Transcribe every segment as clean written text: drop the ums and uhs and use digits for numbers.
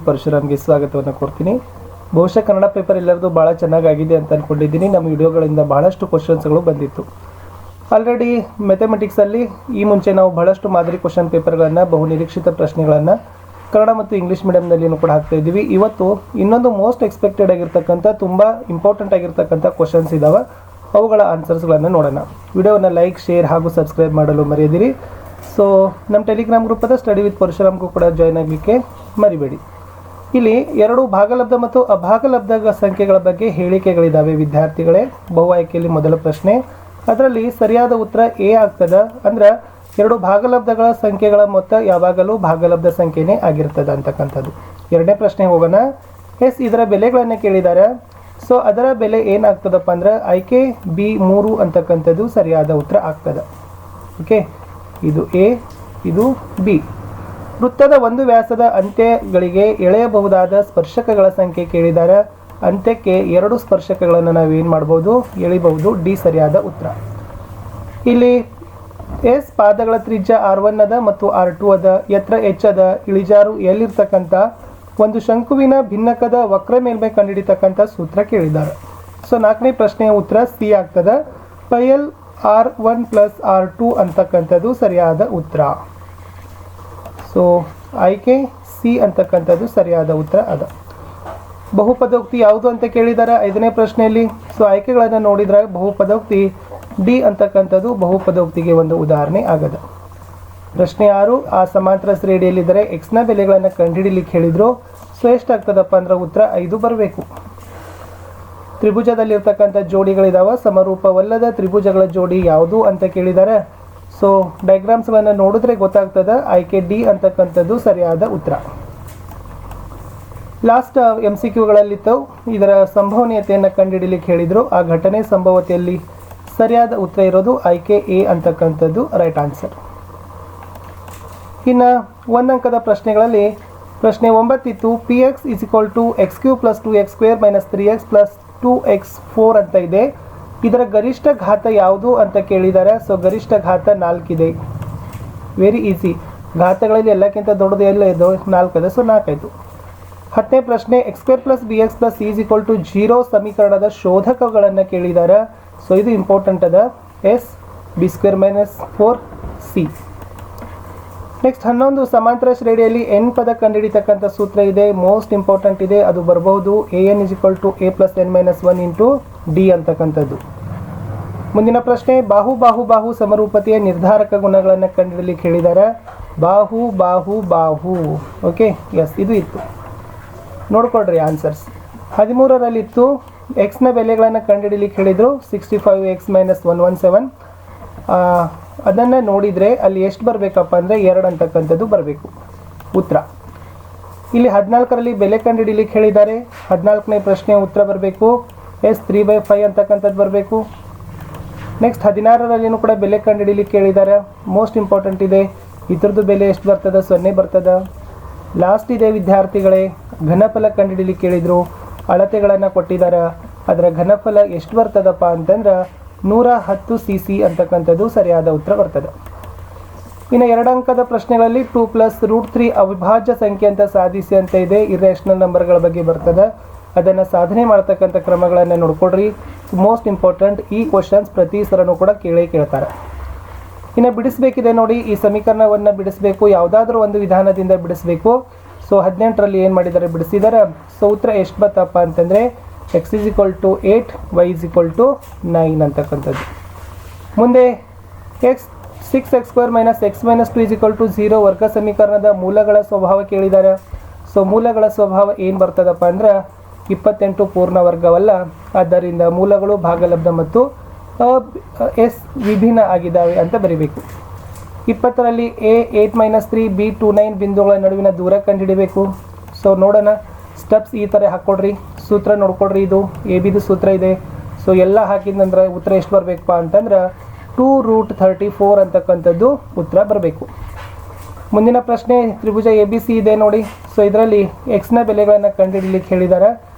ಪರಶುರಾಮ್ಗೆ ಸ್ವಾಗತವನ್ನು ಕೊಡ್ತೀನಿ. ಬಹುಶಃ ಕನ್ನಡ ಪೇಪರ್ ಎಲ್ಲರದು ಭಾಳ ಚೆನ್ನಾಗಿದೆ ಅಂತ ಅಂದ್ಕೊಂಡಿದ್ದೀನಿ. ನಮ್ಮ ವಿಡಿಯೋಗಳಿಂದ ಬಹಳಷ್ಟು ಕ್ವಶನ್ಸ್ಗಳು ಬಂದಿತ್ತು. ಆಲ್ರೆಡಿ ಮ್ಯಾಥಮೆಟಿಕ್ಸಲ್ಲಿ ಈ ಮುಂಚೆ ನಾವು ಬಹಳಷ್ಟು ಮಾದರಿ ಕ್ವಶನ್ ಪೇಪರ್ಗಳನ್ನು, ಬಹು ನಿರೀಕ್ಷಿತ ಪ್ರಶ್ನೆಗಳನ್ನು ಕನ್ನಡ ಮತ್ತು ಇಂಗ್ಲೀಷ್ ಮೀಡಿಯಮ್ನಲ್ಲಿಯೂ ಕೂಡ ಹಾಕ್ತಾ ಇದ್ದೀವಿ. ಇವತ್ತು ಇನ್ನೊಂದು ಮೋಸ್ಟ್ ಎಕ್ಸ್ಪೆಕ್ಟೆಡ್ ಆಗಿರ್ತಕ್ಕಂಥ, ತುಂಬ ಇಂಪಾರ್ಟೆಂಟ್ ಆಗಿರ್ತಕ್ಕಂಥ ಕ್ವಶನ್ಸ್ ಇದ್ದಾವೆ. ಅವುಗಳ ಆನ್ಸರ್ಸ್ಗಳನ್ನು ನೋಡೋಣ. ವಿಡಿಯೋವನ್ನು ಲೈಕ್, ಶೇರ್ ಹಾಗೂ ಸಬ್ಸ್ಕ್ರೈಬ್ ಮಾಡಲು ಮರೆಯದಿರಿ. ಸೊ ನಮ್ಮ ಟೆಲಿಗ್ರಾಮ್ ಗ್ರೂಪದ ಸ್ಟಡಿ ವಿತ್ ಪರಶುರಾಮ್ಗೂ ಕೂಡ ಜಾಯ್ನ್ ಆಗಲಿಕ್ಕೆ ಮರಿಬೇಡಿ. ಇಲ್ಲಿ ಎರಡು ಭಾಗಲಬ್ಧ ಮತ್ತು ಅಭಾಗಲಬ್ಧ ಸಂಖ್ಯೆಗಳ ಬಗ್ಗೆ ಹೇಳಿಕೆಗಳಿದ್ದಾವೆ ವಿದ್ಯಾರ್ಥಿಗಳೇ. ಬಹು ಆಯ್ಕೆಯಲ್ಲಿ ಮೊದಲ ಪ್ರಶ್ನೆ, ಅದರಲ್ಲಿ ಸರಿಯಾದ ಉತ್ತರ ಎ ಆಗ್ತದೆ. ಅಂದ್ರೆ ಎರಡು ಭಾಗಲಬ್ಧಗಳ ಸಂಖ್ಯೆಗಳ ಮೊತ್ತ ಯಾವಾಗಲೂ ಭಾಗಲಬ್ಧ ಸಂಖ್ಯೆನೇ ಆಗಿರ್ತದೆ ಅಂತಕ್ಕಂಥದ್ದು. ಎರಡನೇ ಪ್ರಶ್ನೆ ಹೋಗೋಣ. ಇದರ ಬೆಲೆಗಳನ್ನು ಕೇಳಿದ್ದಾರೆ. ಸೊ ಅದರ ಬೆಲೆ ಏನಾಗ್ತದಪ್ಪ ಅಂದ್ರೆ ಆಯ್ಕೆ ಬಿ 3 ಅಂತಕ್ಕಂಥದ್ದು ಸರಿಯಾದ ಉತ್ತರ ಆಗ್ತದೆ. ಓಕೆ, ಇದು ಎ, ಇದು ಬಿ. ವೃತ್ತದ ಒಂದು ವ್ಯಾಸದ ಅಂತ್ಯಗಳಿಗೆ ಎಳೆಯಬಹುದಾದ ಸ್ಪರ್ಶಕಗಳ ಸಂಖ್ಯೆ ಕೇಳಿದ್ದಾರೆ. ಅಂತ್ಯಕ್ಕೆ 2 ಸ್ಪರ್ಶಕಗಳನ್ನು ನಾವೇನು ಮಾಡ್ಬೋದು, ಎಳಿಬಹುದು. ಡಿ ಸರಿಯಾದ ಉತ್ತರ. ಇಲ್ಲಿ ಎಸ್ ಪಾದಗಳ ತ್ರಿಜ್ಯ R1 ಅದ ಮತ್ತು R2 ಅದ, ಎತ್ತರ H ಅದ, ಇಳಿಜಾರು ಎಲ್ಲಿರ್ತಕ್ಕಂಥ ಒಂದು ಶಂಕುವಿನ ಭಿನ್ನಕದ ವಕ್ರ ಮೇಲ್ಮೈ ಕಂಡುಹಿಡಿತಕ್ಕಂಥ ಸೂತ್ರ ಕೇಳಿದ್ದಾರೆ. ಸೊ 4ನೇ ಪ್ರಶ್ನೆಯ ಉತ್ತರ ಸಿ ಆಗ್ತದೆ. ಪೈಲ್ R1 + R2 ಅಂತಕ್ಕಂಥದ್ದು ಸರಿಯಾದ ಉತ್ತರ. ಸೊ ಆಯ್ಕೆ ಸಿ ಅಂತಕ್ಕಂಥದ್ದು ಸರಿಯಾದ ಉತ್ತರ ಅದ. ಬಹುಪದೋಕ್ತಿ ಯಾವುದು ಅಂತ ಕೇಳಿದ್ದಾರೆ 5ನೇ ಪ್ರಶ್ನೆಯಲ್ಲಿ. ಸೊ ಆಯ್ಕೆಗಳನ್ನು ನೋಡಿದರೆ ಬಹುಪದೋಕ್ತಿ ಡಿ ಅಂತಕ್ಕಂಥದ್ದು ಬಹುಪದೋಕ್ತಿಗೆ ಒಂದು ಉದಾಹರಣೆ ಆಗದ. ಪ್ರಶ್ನೆ 6, ಆ ಸಮಾಂತರ ಶ್ರೇಣಿಯಲ್ಲಿದ್ದರೆ ಎಕ್ಸ್ನ ಬೆಲೆಗಳನ್ನು ಕಂಡುಹಿಡಿಲಿಕ್ಕೆ ಹೇಳಿದ್ರು. ಸೊ ಎಷ್ಟಾಗ್ತದಪ್ಪ ಅಂದ್ರೆ ಉತ್ತರ 5 ಬರಬೇಕು. ತ್ರಿಭುಜದಲ್ಲಿರ್ತಕ್ಕಂಥ ಜೋಡಿಗಳಿದಾವೆ. ಸಮರೂಪವಲ್ಲದ ತ್ರಿಭುಜಗಳ ಜೋಡಿ ಯಾವುದು ಅಂತ ಕೇಳಿದ್ದಾರೆ. ಸೊ ಡಯಾಗ್ರಾಮ್ಸ್ಗಳನ್ನು ನೋಡಿದ್ರೆ ಗೊತ್ತಾಗ್ತದೆ. ಆಯ್ಕೆ ಡಿ ಅಂತಕ್ಕಂಥದ್ದು ಸರಿಯಾದ ಉತ್ತರ. ಲಾಸ್ಟ್ MCQಗಳಲ್ಲಿತ್ತು. ಇದರ ಸಂಭವನೀಯತೆಯನ್ನು ಕಂಡುಹಿಡಿಲಿಕ್ಕೆ ಹೇಳಿದರು. ಆ ಘಟನೆ ಸಂಭವತೆಯಲ್ಲಿ ಸರಿಯಾದ ಉತ್ತರ ಇರೋದು ಆಯ್ಕೆ ಎ ಅಂತಕ್ಕಂಥದ್ದು ರೈಟ್ ಆನ್ಸರ್. ಇನ್ನು 1 ಅಂಕದ ಪ್ರಶ್ನೆಗಳಲ್ಲಿ ಪ್ರಶ್ನೆ 9 ಇತ್ತು. px = x³ + 2x² - 3x + 2x4 ಅಂತ ಇದೆ. ಇದರ ಗರಿಷ್ಠ ಘಾತ ಯಾವುದು ಅಂತ ಕೇಳಿದ್ದಾರೆ. ಸೊ ಗರಿಷ್ಠ ಘಾತ 4 ಇದೆ. Very easy. ಘಾತಗಳಲ್ಲಿ ಎಲ್ಲಕ್ಕಿಂತ ದೊಡ್ಡದು ಎಲ್ಲ ಇದು 4 ಇದೆ. ಸೊ 4 ಆಯಿತು. 10ನೇ ಪ್ರಶ್ನೆ, x² + bx + c = 0 ಸಮೀಕರಣದ ಶೋಧಕಗಳನ್ನು ಕೇಳಿದ್ದಾರೆ. ಸೊ ಇದು ಇಂಪಾರ್ಟೆಂಟ್ ಅದ. S b² - 4c. ನೆಕ್ಸ್ಟ್ 11, ಸಮಾಂತರ ಶ್ರೇಣಿಯಲ್ಲಿ n ಪದ ಕಂಡುಹಿಡಿತಕ್ಕಂಥ ಸೂತ್ರ ಇದೆ. ಮೋಸ್ಟ್ ಇಂಪಾರ್ಟೆಂಟ್ ಇದೆ, ಅದು ಬರಬಹುದು. an = a + n - 1 × d ಅಂತಕ್ಕಂಥದ್ದು. ಮುಂದಿನ ಪ್ರಶ್ನೆ, ಬಾಹು ಬಾಹು ಬಾಹು ಸಮರೂಪತೆಯ ನಿರ್ಧಾರಕ ಗುಣಗಳನ್ನು ಕಂಡುಹಿಡಲಿಕ್ಕೆ ಹೇಳಿದ್ದಾರೆ. ಬಾಹು ಬಾಹು ಬಾಹು. ಓಕೆ, ಎಸ್ ಇದು ಇತ್ತು. ನೋಡ್ಕೊಳ್ರಿ ಆನ್ಸರ್ಸ್. 13ರಲ್ಲಿತ್ತು. ಎಕ್ಸ್ನ ಬೆಲೆಗಳನ್ನು ಕಂಡುಹಿಡಲಿಕ್ಕೆ ಹೇಳಿದರು. 65x - 117. ಅದನ್ನು ನೋಡಿದರೆ ಅಲ್ಲಿ ಎಷ್ಟು ಬರಬೇಕಪ್ಪ ಅಂದರೆ 2 ಅಂತಕ್ಕಂಥದ್ದು ಬರಬೇಕು ಉತ್ತರ. ಇಲ್ಲಿ 14ರಲ್ಲಿ ಬೆಲೆ ಕಂಡುಹಿಡಲಿಕ್ಕೆ ಹೇಳಿದ್ದಾರೆ. 14ನೇ ಪ್ರಶ್ನೆ ಉತ್ತರ ಬರಬೇಕು ಎಸ್ 3/5 ಅಂತಕ್ಕಂಥದ್ದು ಬರಬೇಕು. ನೆಕ್ಸ್ಟ್ 16ರಲ್ಲಿನೂ ಕೂಡ ಬೆಲೆ ಕಂಡುಹಿಡಲಿಕ್ಕೆ ಹೇಳಿದ್ದಾರೆ. ಮೋಸ್ಟ್ ಇಂಪಾರ್ಟೆಂಟ್ ಇದೆ. ಇದ್ರದ್ದು ಬೆಲೆ ಎಷ್ಟು ಬರ್ತದೆ? 0 ಬರ್ತದೆ. ಲಾಸ್ಟ್ ಇದೆ ವಿದ್ಯಾರ್ಥಿಗಳೇ, ಘನಫಲ ಕಂಡುಹಿಡಲಿಕ್ಕೆ ಹೇಳಿದರು. ಅಳತೆಗಳನ್ನು ಕೊಟ್ಟಿದ್ದಾರೆ. ಅದರ ಘನಫಲ ಎಷ್ಟು ಬರ್ತದಪ್ಪ ಅಂತಂದ್ರೆ 110 cc ಅಂತಕ್ಕಂಥದ್ದು ಸರಿಯಾದ ಉತ್ತರ ಬರ್ತದೆ. ಇನ್ನು 2 ಅಂಕದ ಪ್ರಶ್ನೆಗಳಲ್ಲಿ 2 + √3 ಅವಿಭಾಜ್ಯ ಸಂಖ್ಯೆ ಅಂತ ಸಾಧಿಸಿ ಅಂತ ಇದೆ. ಇರ್ರೇಷನಲ್ ನಂಬರ್ಗಳ ಬಗ್ಗೆ ಬರ್ತದೆ. ಅದನ್ನು ಸಾಧನೆ ಮಾಡ್ತಕ್ಕಂಥ ಕ್ರಮಗಳನ್ನು ನೋಡ್ಕೊಡ್ರಿ. Most important. ಈ ಕ್ವಶನ್ಸ್ ಪ್ರತಿ ಸರನೂ ಕೂಡ ಕೇಳ್ತಾರೆ. ಇನ್ನು ಬಿಡಿಸಬೇಕಿದೆ ನೋಡಿ. ಈ ಸಮೀಕರಣವನ್ನು ಬಿಡಿಸಬೇಕು. ಯಾವುದಾದ್ರೂ ಒಂದು ವಿಧಾನದಿಂದ ಬಿಡಿಸಬೇಕು. ಸೊ 18ರಲ್ಲಿ ಏನು ಮಾಡಿದ್ದಾರೆ, ಬಿಡಿಸಿದ್ದಾರೆ. ಸೊ ಉತ್ತರ ಎಷ್ಟು ಬರ್ತಪ್ಪ ಅಂತಂದರೆ x = 8, y = 9 ಅಂತಕ್ಕಂಥದ್ದು. ಮುಂದೆ 6x² - x - 2 = 0 ವರ್ಗ ಸಮೀಕರಣದ ಮೂಲಗಳ ಸ್ವಭಾವ ಕೇಳಿದ್ದಾರೆ. ಸೊ ಮೂಲಗಳ ಸ್ವಭಾವ ಏನು ಬರ್ತದಪ್ಪ ಅಂದ್ರೆ 28 ಪೂರ್ಣ ವರ್ಗವಲ್ಲ. ಆದ್ದರಿಂದ ಮೂಲಗಳು ಭಾಗಲಬ್ಧ ಮತ್ತು ಎಸ್ ವಿಭಿನ್ನ ಆಗಿದ್ದಾವೆ ಅಂತ ಬರೀಬೇಕು. 20ರಲ್ಲಿ a 8 - 3, b 29 ಬಿಂದುಗಳ ನಡುವಿನ ದೂರ ಕಂಡುಹಿಡಬೇಕು. ಸೊ ನೋಡೋಣ. ಸ್ಟೆಪ್ಸ್ ಈ ಥರ ಹಾಕ್ಕೊಡ್ರಿ. ಸೂತ್ರ ನೋಡ್ಕೊಡ್ರಿ. ಇದು ABದು ಸೂತ್ರ ಇದೆ. ಸೊ ಎಲ್ಲ ಹಾಕಿದಂದ್ರೆ ಉತ್ತರ ಎಷ್ಟು ಬರಬೇಕಪ್ಪ ಅಂತಂದ್ರೆ 2√34 ಅಂತಕ್ಕಂಥದ್ದು ಉತ್ತರ ಬರಬೇಕು. ಮುಂದಿನ ಪ್ರಶ್ನೆ, ತ್ರಿಭುಜ ABC ಇದೆ ನೋಡಿ. ಸೊ ಇದರಲ್ಲಿ ಎಕ್ಸ್ನ ಬೆಲೆಗಳನ್ನು ಕಂಡುಹಿಡಲಿಕ್ಕೆ ಹೇಳಿದ್ದಾರೆ.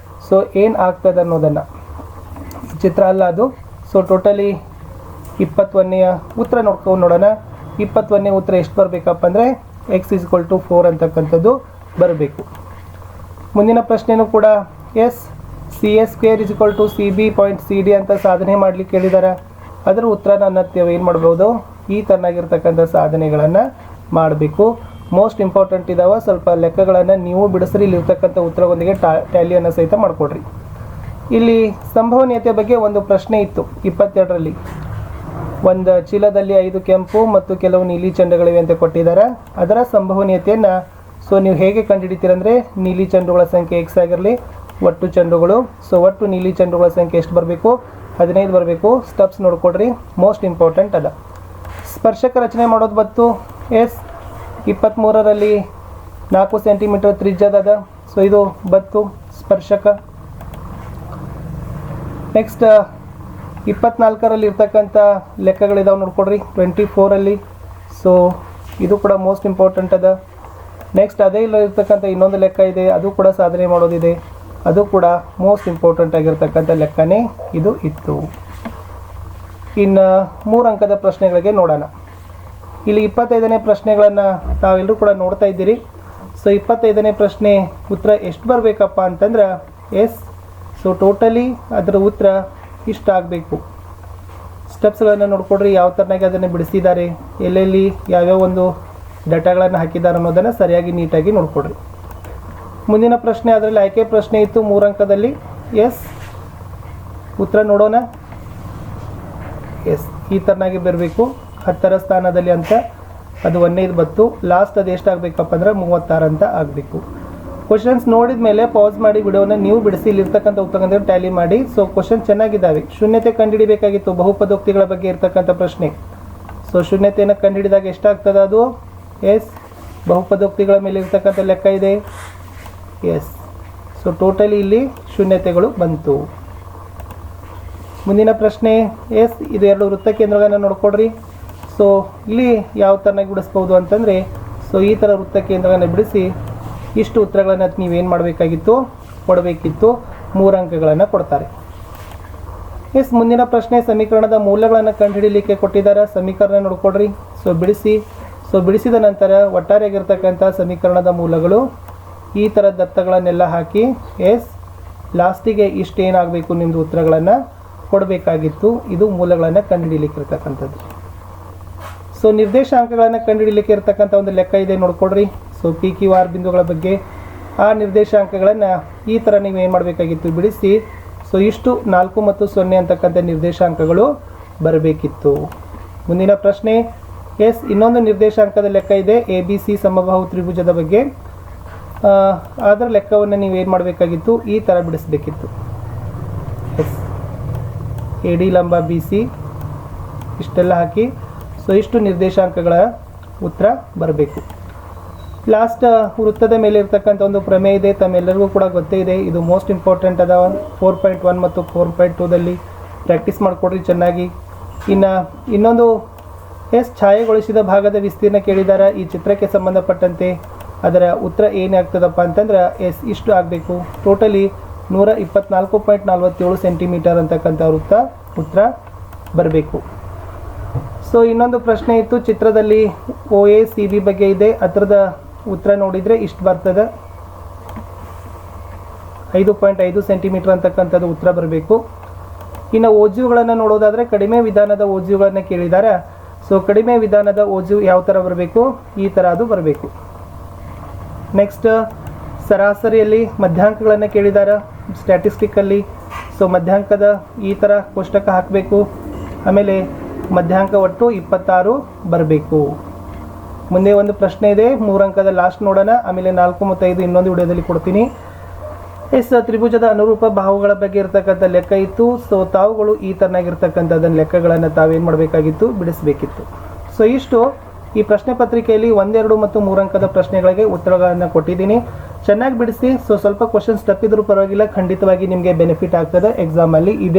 ಸೊ ಏನು ಆಗ್ತದೆ ಅನ್ನೋದನ್ನು ಚಿತ್ರ ಅಲ್ಲ ಅದು. ಸೊ ಟೋಟಲಿ 21ನೇಯ ಉತ್ತರ ನೋಡ್ಕೊಂಡು ನೋಡೋಣ. 21ನೇ ಉತ್ತರ ಎಷ್ಟು ಬರಬೇಕಪ್ಪ ಅಂದರೆ x = 4 ಅಂತಕ್ಕಂಥದ್ದು ಬರಬೇಕು. ಮುಂದಿನ ಪ್ರಶ್ನೆಯೂ ಕೂಡ S C A square is equal to C B point C D ಅಂತ ಸಾಧನೆ ಮಾಡಲಿಕ್ಕೆ ಹೇಳಿದ್ದಾರೆ. ಅದರ ಉತ್ತರ ನಾವು ಏನು ಮಾಡ್ಬೋದು, ಈ ಥರನಾಗಿರ್ತಕ್ಕಂಥ ಸಾಧನೆಗಳನ್ನು ಮಾಡಬೇಕು. ಮೋಸ್ಟ್ ಇಂಪಾರ್ಟೆಂಟ್ ಇದಾವೆ, ಸ್ವಲ್ಪ ಲೆಕ್ಕಗಳನ್ನು ನೀವು ಬಿಡಿಸ್ರಿ. ಇಲ್ಲಿರ್ತಕ್ಕಂಥ ಉತ್ತರದೊಂದಿಗೆ ಟ್ಯಾಲಿಯನ್ನು ಸಹಿತ ಮಾಡಿಕೊಡ್ರಿ. ಇಲ್ಲಿ ಸಂಭವನೀಯತೆ ಬಗ್ಗೆ ಒಂದು ಪ್ರಶ್ನೆ ಇತ್ತು 22ರಲ್ಲಿ. ಒಂದು ಚೀಲದಲ್ಲಿ 5 ಕೆಂಪು ಮತ್ತು ಕೆಲವು ನೀಲಿ ಚೆಂಡುಗಳಿವೆ ಅಂತ ಕೊಟ್ಟಿದ್ದಾರೆ. ಅದರ ಸಂಭವನೀಯತೆಯನ್ನು ನೀವು ಹೇಗೆ ಕಂಡುಹಿಡಿತೀರಂದರೆ, ನೀಲಿ ಚೆಂಡುಗಳ ಸಂಖ್ಯೆ ಎಕ್ಸ್ ಆಗಿರಲಿ, ಒಟ್ಟು ಚೆಂಡುಗಳು. ಒಟ್ಟು ನೀಲಿ ಚೆಂಡುಗಳ ಸಂಖ್ಯೆ ಎಷ್ಟು ಬರಬೇಕು, 15 ಬರಬೇಕು. ಸ್ಟೆಪ್ಸ್ ನೋಡ್ಕೊಡ್ರಿ, ಮೋಸ್ಟ್ ಇಂಪಾರ್ಟೆಂಟ್ ಅದ. ಸ್ಪರ್ಶಕ ರಚನೆ ಮಾಡೋದು ಬತ್ತು. ಎಸ್ 23ರಲ್ಲಿ 4 ಸೆಂಟಿಮೀಟರ್ ತ್ರಿಜ್ಯದ. ಇದು ಬತ್ತು ಸ್ಪರ್ಶಕ. ನೆಕ್ಸ್ಟ್ 24ರಲ್ಲಿ ಇರ್ತಕ್ಕಂಥ ಲೆಕ್ಕಗಳಿದಾವೆ ನೋಡ್ಕೊಡ್ರಿ. 24ರಲ್ಲಿ ಇದು ಕೂಡ ಮೋಸ್ಟ್ ಇಂಪಾರ್ಟೆಂಟ್ ಅದ. ನೆಕ್ಸ್ಟ್ ಅದೇ ಇರ್ತಕ್ಕಂಥ ಇನ್ನೊಂದು ಲೆಕ್ಕ ಇದೆ, ಅದು ಕೂಡ ಸಾಧನೆ ಮಾಡೋದಿದೆ. ಅದು ಕೂಡ ಮೋಸ್ಟ್ ಇಂಪಾರ್ಟೆಂಟ್ ಆಗಿರ್ತಕ್ಕಂಥ ಲೆಕ್ಕನೇ ಇದು ಇತ್ತು. ಇನ್ನು 3 ಅಂಕದ ಪ್ರಶ್ನೆಗಳಿಗೆ ನೋಡೋಣ. ಇಲ್ಲಿ 25ನೇ ಪ್ರಶ್ನೆಗಳನ್ನು ತಾವೆಲ್ಲರೂ ಕೂಡ ನೋಡ್ತಾ ಇದ್ದೀರಿ. 25ನೇ ಪ್ರಶ್ನೆ ಉತ್ತರ ಎಷ್ಟು ಬರಬೇಕಪ್ಪ ಅಂತಂದ್ರೆ ಎಸ್ ಟೋಟಲಿ ಅದರ ಉತ್ತರ ಇಷ್ಟ ಆಗಬೇಕು. ಸ್ಟೆಪ್ಸ್ಗಳನ್ನು ನೋಡ್ಕೊಡ್ರಿ, ಯಾವ ಥರನಾಗಿ ಅದನ್ನು ಬಿಡಿಸಿದ್ದಾರೆ, ಎಲ್ಲೆಲ್ಲಿ ಯಾವ್ಯಾವ ಒಂದು ಡಾಟಾಗಳನ್ನು ಹಾಕಿದ್ದಾರೆ ಅನ್ನೋದನ್ನು ಸರಿಯಾಗಿ ನೀಟಾಗಿ ನೋಡ್ಕೊಡ್ರಿ. ಮುಂದಿನ ಪ್ರಶ್ನೆ ಅದರಲ್ಲಿ ಆಯ್ಕೆ ಪ್ರಶ್ನೆ ಇತ್ತು 3 ಅಂಕದಲ್ಲಿ. ಎಸ್ ಉತ್ತರ ನೋಡೋಣ. ಎಸ್ ಈ ಥರನಾಗಿ ಬರಬೇಕು. 10ರ ಸ್ಥಾನದಲ್ಲಿ ಅಂತ ಅದು 1 ಬತ್ತು. ಲಾಸ್ಟ್ ಅದು ಎಷ್ಟಾಗಬೇಕಪ್ಪ ಅಂದ್ರೆ 36 ಅಂತ ಆಗಬೇಕು. ಕ್ವಶನ್ಸ್ ನೋಡಿದ ಮೇಲೆ ಪಾಸ್ ಮಾಡಿ ವಿಡಿಯೋನ ನೀವು ಬಿಡಿಸಿ ಇಲ್ಲಿರ್ತಕ್ಕಂಥ ಉತ್ತರಗಳನ್ನು ಟ್ಯಾಲಿ ಮಾಡಿ. ಕ್ವಶನ್ ಚೆನ್ನಾಗಿದ್ದಾವೆ. ಶೂನ್ಯತೆ ಕಂಡುಹಿಡಿಬೇಕಾಗಿತ್ತು, ಬಹುಪದೋಕ್ತಿಗಳ ಬಗ್ಗೆ ಇರ್ತಕ್ಕಂಥ ಪ್ರಶ್ನೆ. ಶೂನ್ಯತೆಯನ್ನು ಕಂಡುಹಿಡಿದಾಗ ಎಷ್ಟಾಗ್ತದೆ ಅದು ಎಸ್ ಬಹುಪದೋಕ್ತಿಗಳ ಮೇಲೆ ಇರ್ತಕ್ಕಂಥ ಲೆಕ್ಕ ಇದೆ. ಎಸ್ ಟೋಟಲಿ ಇಲ್ಲಿ ಶೂನ್ಯತೆಗಳು ಬಂತು. ಮುಂದಿನ ಪ್ರಶ್ನೆ ಎಸ್ ಇದು 2 ವೃತ್ತ ಕೇಂದ್ರಗಳನ್ನು ನೋಡ್ಕೊಡ್ರಿ. ಇಲ್ಲಿ ಯಾವ ಥರನಾಗಿ ಬಿಡಿಸ್ಬೋದು ಅಂತಂದರೆ ಈ ಥರ ವೃತ್ತ ಕೇಂದ್ರಗಳನ್ನು ಬಿಡಿಸಿ ಇಷ್ಟು ಉತ್ತರಗಳನ್ನು ನೀವೇನು ಮಾಡಬೇಕಾಗಿತ್ತು, ಕೊಡಬೇಕಿತ್ತು. 3 ಅಂಕಗಳನ್ನು ಕೊಡ್ತಾರೆ. ಎಸ್ ಮುಂದಿನ ಪ್ರಶ್ನೆ ಸಮೀಕರಣದ ಮೂಲಗಳನ್ನು ಕಂಡುಹಿಡಿಯಲಿಕ್ಕೆ ಕೊಟ್ಟಿದ್ದಾರೆ. ಸಮೀಕರಣ ನೋಡ್ಕೊಡ್ರಿ. ಬಿಡಿಸಿ. ಬಿಡಿಸಿದ ನಂತರ ಒಟ್ಟಾರೆಯಾಗಿರ್ತಕ್ಕಂಥ ಸಮೀಕರಣದ ಮೂಲಗಳು ಈ ಥರ ದತ್ತಗಳನ್ನೆಲ್ಲ ಹಾಕಿ ಎಸ್ ಲಾಸ್ಟಿಗೆ ಇಷ್ಟೇನಾಗಬೇಕು ನಿಮ್ಮದು ಉತ್ತರಗಳನ್ನು ಕೊಡಬೇಕಾಗಿತ್ತು. ಇದು ಮೂಲಗಳನ್ನು ಕಂಡುಹಿಡಿಯಲಿಕ್ಕೆ ಇರ್ತಕ್ಕಂಥದ್ದು. ನಿರ್ದೇಶಾಂಕಗಳನ್ನು ಕಂಡುಹಿಡಿಯಲಿಕ್ಕೆ ಇರ್ತಕ್ಕಂಥ ಒಂದು ಲೆಕ್ಕ ಇದೆ ನೋಡ್ಕೊಡ್ರಿ. ಪಿ ಕ್ಯೂ ಆರ್ ಬಿಂದುಗಳ ಬಗ್ಗೆ ಆ ನಿರ್ದೇಶಾಂಕಗಳನ್ನು ಈ ಥರ ನೀವು ಏನು ಮಾಡಬೇಕಾಗಿತ್ತು, ಬಿಡಿಸಿ. ಇಷ್ಟು 4 ಮತ್ತು 0 ಅಂತಕ್ಕಂಥ ನಿರ್ದೇಶಾಂಕಗಳು ಬರಬೇಕಿತ್ತು. ಮುಂದಿನ ಪ್ರಶ್ನೆ ಎಸ್ ಇನ್ನೊಂದು ನಿರ್ದೇಶಾಂಕದ ಲೆಕ್ಕ ಇದೆ ABC ಸಮಬಾಹು ತ್ರಿಭುಜದ ಬಗ್ಗೆ. ಅದರ ಲೆಕ್ಕವನ್ನು ನೀವು ಏನು ಮಾಡಬೇಕಾಗಿತ್ತು, ಈ ಥರ ಬಿಡಿಸಬೇಕಿತ್ತು. ಎಸ್ AD ಲಂಬ BC ಇಷ್ಟೆಲ್ಲ ಹಾಕಿ ಇಷ್ಟು ನಿರ್ದೇಶಾಂಕಗಳ ಉತ್ತರ ಬರಬೇಕು. ಲಾಸ್ಟ್ ವೃತ್ತದ ಮೇಲೆ ಇರ್ತಕ್ಕಂಥ ಒಂದು ಪ್ರಮೇಯ ಇದೆ, ತಮ್ಮೆಲ್ಲರಿಗೂ ಕೂಡ ಗೊತ್ತೇ ಇದೆ. ಇದು ಮೋಸ್ಟ್ ಇಂಪಾರ್ಟೆಂಟ್ ಅದ. 4.1 ಮತ್ತು 4.2ದಲ್ಲಿ ಪ್ರಾಕ್ಟೀಸ್ ಮಾಡಿಕೊಡ್ರಿ ಚೆನ್ನಾಗಿ. ಇನ್ನೊಂದು ಛಾಯೆಗೊಳಿಸಿದ ಭಾಗದ ವಿಸ್ತೀರ್ಣ ಕೇಳಿದ್ದಾರೆ. ಈ ಚಿತ್ರಕ್ಕೆ ಸಂಬಂಧಪಟ್ಟಂತೆ ಅದರ ಉತ್ತರ ಏನಾಗ್ತದಪ್ಪ ಅಂತಂದ್ರೆ ಇಷ್ಟು ಆಗಬೇಕು. ಟೋಟಲಿ 124.47 ಸೆಂಟಿಮೀಟರ್ ಅಂತಕ್ಕಂಥ ಉತ್ತರ ಬರಬೇಕು. ಇನ್ನೊಂದು ಪ್ರಶ್ನೆ ಇತ್ತು ಚಿತ್ರದಲ್ಲಿ OACB ಬಗ್ಗೆ ಇದೆ. ಅದರದ ಉತ್ತರ ನೋಡಿದರೆ ಇಷ್ಟು ಬರ್ತದೆ, 5.5 ಸೆಂಟಿಮೀಟರ್ ಅಂತಕ್ಕಂಥದ್ದು ಉತ್ತರ ಬರಬೇಕು. ಇನ್ನು ಓಜುಗಳನ್ನು ನೋಡೋದಾದರೆ ಕಡಿಮೆ ವಿಧಾನದ ಓಜುಗಳನ್ನು ಕೇಳಿದ್ದಾರೆ. ಕಡಿಮೆ ವಿಧಾನದ ಓಜು ಯಾವ ಥರ ಬರಬೇಕು, ಈ ಥರ ಅದು ಬರಬೇಕು. ನೆಕ್ಸ್ಟ್ ಸರಾಸರಿಯಲ್ಲಿ ಮಧ್ಯಾಂಕಗಳನ್ನು ಕೇಳಿದ್ದಾರೆ ಸ್ಟ್ಯಾಟಿಸ್ಟಿಕ್ಕಲ್ಲಿ. ಮಧ್ಯಾಂಕದ ಈ ಥರ ಕೋಷ್ಟಕ ಹಾಕಬೇಕು. ಆಮೇಲೆ ಮಧ್ಯಾಂಕ ಒಟ್ಟು 26 ಬರಬೇಕು. ಮುಂದೆ ಒಂದು ಪ್ರಶ್ನೆ ಇದೆ 3 ಅಂಕದ ಲಾಸ್ಟ್ ನೋಡೋಣ. ಆಮೇಲೆ 4 ಮತ್ತು 5 ಇನ್ನೊಂದು ವಿಡಿಯೋದಲ್ಲಿ ಕೊಡ್ತೀನಿ. ತ್ರಿಭುಜದ ಅನುರೂಪ ಬಾಹುಗಳ ಬಗ್ಗೆ ಇರ್ತಕ್ಕಂಥ ಲೆಕ್ಕ ಇತ್ತು. ತಾವುಗಳು ಈ ಥರನಾಗಿರ್ತಕ್ಕಂಥದ್ದನ್ನು ಲೆಕ್ಕಗಳನ್ನು ತಾವೇನು ಮಾಡಬೇಕಾಗಿತ್ತು, ಬಿಡಿಸಬೇಕಿತ್ತು. ಇಷ್ಟು ಈ ಪ್ರಶ್ನೆ ಪತ್ರಿಕೆಯಲ್ಲಿ 1, 2 ಮತ್ತು 3 ಅಂಕದ ಪ್ರಶ್ನೆಗಳಿಗೆ ಉತ್ತರಗಳನ್ನು ಕೊಟ್ಟಿದ್ದೀನಿ. ಚೆನ್ನಾಗಿ ಬಿಡಿಸಿ. ಸ್ವಲ್ಪ ಕ್ವಶನ್ಸ್ ತಪ್ಪಿದ್ರೂ ಪರವಾಗಿಲ್ಲ, ಖಂಡಿತವಾಗಿ ನಿಮಗೆ ಬೆನಿಫಿಟ್ ಆಗ್ತದೆ ಎಕ್ಸಾಮಲ್ಲಿ. ಇದೇ